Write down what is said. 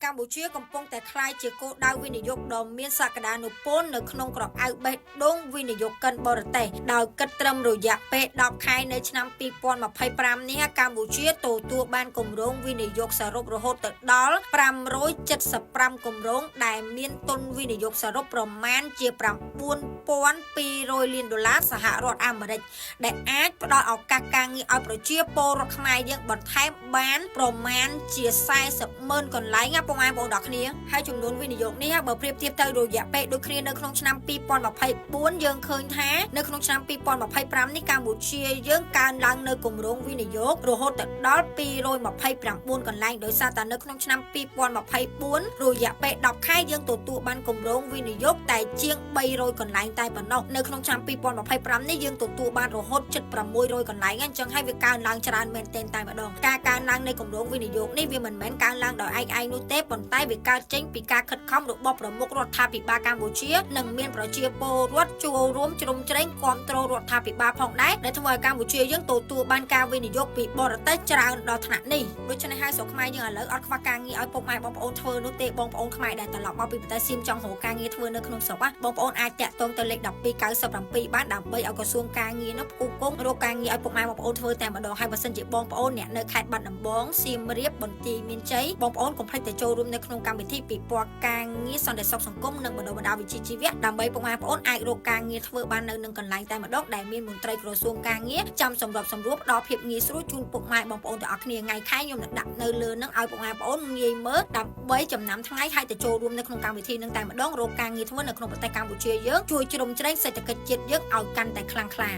កម្ពុជាកំពុងតែក្លាយជាគោលដៅវិនិយោគដ៏មានសក្តានុពលនៅក្នុងក្រអៅបេះដូងវិនិយោគិនបរទេសដោយគិតត្រឹមរយៈពេល10ខែនៅឆ្នាំ2025នេះកម្ពុជាទទួលបានគម្រោងវិនិយោគសរុបរហូតទៅដល់575គម្រោងដែលមានទុនវិនិយោគសរុបប្រមាណជា$9,200 លានសហរដ្ឋអាមេរិកដែលអាចផ្ដល់ឱកាសការងារឲ្យប្រជាពលរដ្ឋខ្មែរយើងបន្ថែមបានប្រមាណជា40,000កន្លែងណាបងប្អូនដល់គ្នាហើយចំនួនវិនិយោគនេះបើប្រៀបធៀបទៅរយៈពេលដូចគ្នានៅក្នុងឆ្នាំ2024យើងឃើញថានៅក្នុងឆ្នាំ2025នេះកម្ពុជាយើងកើនឡើងនៅគម្រោងវិនិយោគរហូតដល់229កន្លែងដោយសារតែនៅក្នុងឆ្នាំ2024រយៈពេល10ខែយើងទទួលបានគម្រោងវិនិយោគតែជាង300កន្លែងតែប៉ុណ្ណោះនៅក្នុងឆ្នាំ2025នេះយើងទទួលបានរហូតជិត600កន្លែងអញ្ចឹងហើយវាកើនឡើងច្រើនមែនទែនតែម្ដងការកើនឡើងនៃគម្រោងវិនិយោគនេះវាមិនមែនកើនឡើងដោយឯងនោះទេប៉ុន្តែវាកើតចេញពីការខិតខំរបស់ប្រមុខរដ្ឋាភិបាលកម្ពុជានិងមានប្រជាពលរដ្ឋចូលរួមជ្រោមជ្រែងគ្រប់គ្រងរដ្ឋាភិបាលផងដែរដែលធ្វើឲ្យកម្ពុជាយើងទទួលបានការវិនិយោគពីបរទេសច្រើនដល់ថ្នាក់នេះដូច្នេះហើយស្រុកខ្មែរយើងឥឡូវអត់ខ្វះការងារឲ្យពុកម៉ែបងប្អូនធ្វើនោះទេបងប្អូនខ្មែរដែលត្រឡប់មកពីប្រទេសសៀមចង់រកការងារធ្វើនៅក្នុងស្រុកបងប្អូនអាចតាក់ទងទៅលេខ1297បានដើម្បីឲ្យក្រសួងការងារនោះផ្គូផ្គងរកការងារឲ្យពុកម៉ែបងប្អូនធ្វើតែម្ដងហើយបើសិនជាបងប្អូនអ្នកនៅខេត្តបាត់ដំបងសៀមរាបបន្ទាយមានជ័យបងប្អូនកុំភ្លេចទៅចូលរួមនៅក្នុងកម្មវិធីពិព័រណ៍ការងារសន្តិសុខសង្គមនិងបណ្ដុះបណ្ដាលវិជ្ជាជីវៈដើម្បីពុកម៉ែបងប្អូនអាចរកការងារធ្វើបាននៅនឹងកន្លែងតែម្ដងដែលមានមន្ត្រីក្រសួងការងារចាំសម្របសម្រួលផ្ដល់ភាពងាយស្រួលជូនពុកម៉ែបងប្អូនទាំងអស់គ្នាថ្ងៃខែខ្ញុំនឹងដាក់នៅលើនឹងឲ្យពុកម៉ែបងប្អូនងាយមើលដើម្បីចំណាំថ្ងៃហើយទៅចូលរួមនៅក្នុងកម្មវិធីនឹងតែម្ដងរកការងារធ្វើនៅក្នុងប្រទេសកម្ពុជាយើងជួយជ្រោមជ្រែងសេដ្ឋកិច្ចជាតិយើងឲ្យកាន់តែខ្លាំងក្លា